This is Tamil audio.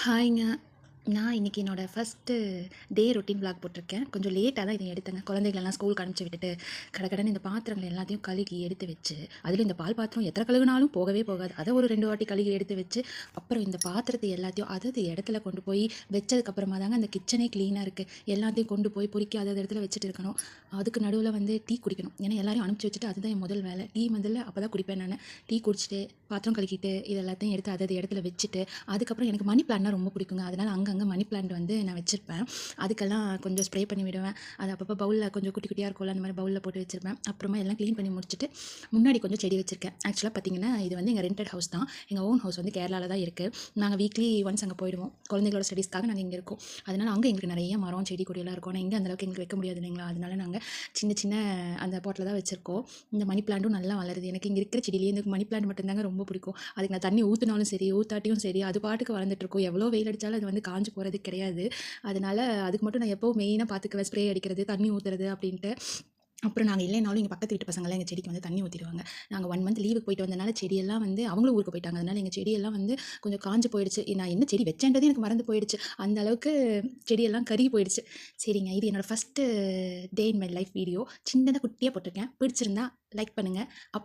ஹாய்ங்க. நான் இன்னைக்கு என்னோட ஃபர்ஸ்ட்டு டே ரொட்டீன் விளாக் போட்டிருக்கேன். கொஞ்சம் லேட்டா தான் இதை எடுத்தேங்க. குழந்தைகளெல்லாம் ஸ்கூலுக்கு அனுப்பிச்சு விட்டுட்டு, கடகடன்னு இந்த பாத்திரங்கள் எல்லாத்தையும் கழுகி எடுத்து வச்சு, அதிலும் இந்த பால் பாத்திரம் எத்தனை கழுகுனாலும் போகவே போகாது. அதை ஒரு 2 வாட்டி கழுகி எடுத்து வச்சு, அப்புறம் இந்த பாத்திரத்தை எல்லாத்தையும் அதது இடத்துல கொண்டு போய் வச்சதுக்கப்புறமா தாங்க அந்த கிச்சனே க்ளீனாக இருக்குது. எல்லாத்தையும் கொண்டு போய் பொறுக்கி அதது இடத்துல வச்சுட்டு இருக்கணும். அதுக்கு நடுவில் வந்து டீ குடிக்கணும். ஏன்னா எல்லாரையும் அனுப்பிச்சு வச்சுட்டு அதுதான் என் முதல் வேலை. டீ முதல்ல அப்போ தான் குடிப்பேன் நான். டீ குடிச்சிட்டு, பாத்திரம் கழுகிட்டு, இது எல்லாத்தையும் எடுத்து அதது இடத்துல வச்சுட்டு, அதுக்கப்புறம் எனக்கு மணி பிளான்ட்னா ரொம்ப பிடிக்குங்க. அதனால் அங்கங்கே மணி பிளான்ட் வந்து நான் வச்சுருப்பேன். அதுக்கெல்லாம் கொஞ்சம் ஸ்ப்ரே பண்ணி விடுவேன். அது அப்பப்போ பவுலில் கொஞ்சம் குட்டி குட்டியாக இருக்கும்ல, அந்த மாதிரி பவுலில் போட்டு வச்சுருப்பேன். அப்புறமா எல்லாம் க்ளீன் பண்ணி முடிச்சுட்டு முன்னாடி கொஞ்சம் செடி வச்சுருக்கேன். ஆக்சுவலாக பார்த்தீங்கன்னா இது வந்து எங்கள் ரெண்டட் ஹவுஸ் தான். எங்கள் ஓன் ஹவுஸ் வந்து கேரளாவில் தான் இருக்குது. நாங்கள் வீக்லி ஒன்ஸ் அங்கே போயிடுவோம். குழந்தைகளோட ஸ்டடீஸ்க்காக நாங்கள் இங்கே இருக்கோம். அதனால் அங்கே எங்களுக்கு நிறைய மரம் செடி கொடியெல்லாம் இருக்கும். ஆனால் இங்கே அந்தளவுக்கு எங்களுக்கு வைக்க முடியாது இல்லைங்களா? அதனால நாங்கள் சின்ன சின்ன அந்த பாட்டில் தான் வச்சுருக்கோம். இந்த மணி பிளான்ட்டும் நல்லா வளருது. எனக்கு இங்கே இருக்கிற செடியிலேயே இந்த மணி பிளான்ட் மட்டும்தாங்க ரொம்ப பிடிக்கும். அதுக்கு நான் தண்ணி ஊற்றினாலும் சரி, ஊற்றாட்டியும் சரி, அது பாட்டுக்கு வளர்ந்துட்டுருக்கும். எவ்வளோ வெயில் அடித்தாலும் அது வந்து காஞ்சு போகிறது கிடையாது. அதனால் அதுக்கு மட்டும் நான் எப்போவும் மெயினாக பார்த்துக்குவேன். ஸ்ப்ரே அடிக்கிறது, தண்ணி ஊற்றுறது அப்படின்ட்டு. அப்புறம் நாங்கள் இல்லைனாலும் எங்கள் பக்கத்து வீட்டு பசங்களாம் எங்கள் செடிக்கு வந்து தண்ணி ஊற்றிடுவாங்க. நாங்கள் 1 மந்த் லீவுக்கு போயிட்டு வந்தனால செடியெல்லாம் வந்து அவங்களும் ஊருக்கு போயிட்டாங்க. அதனால் எங்கள் செடியெல்லாம் வந்து கொஞ்சம் காஞ்சு போயிடுச்சு. நான் என்ன செடி வச்சேன்றதே எனக்கு மறந்து போயிடுச்சு. அந்த அளவுக்கு செடியெல்லாம் கருகி போயிடுச்சு. சரிங்க, இது என்னோடய first day in my life video. சின்னதாக குட்டியாக போட்டிருக்கேன். பிடிச்சிருந்தா லைக் பண்ணுங்கள்.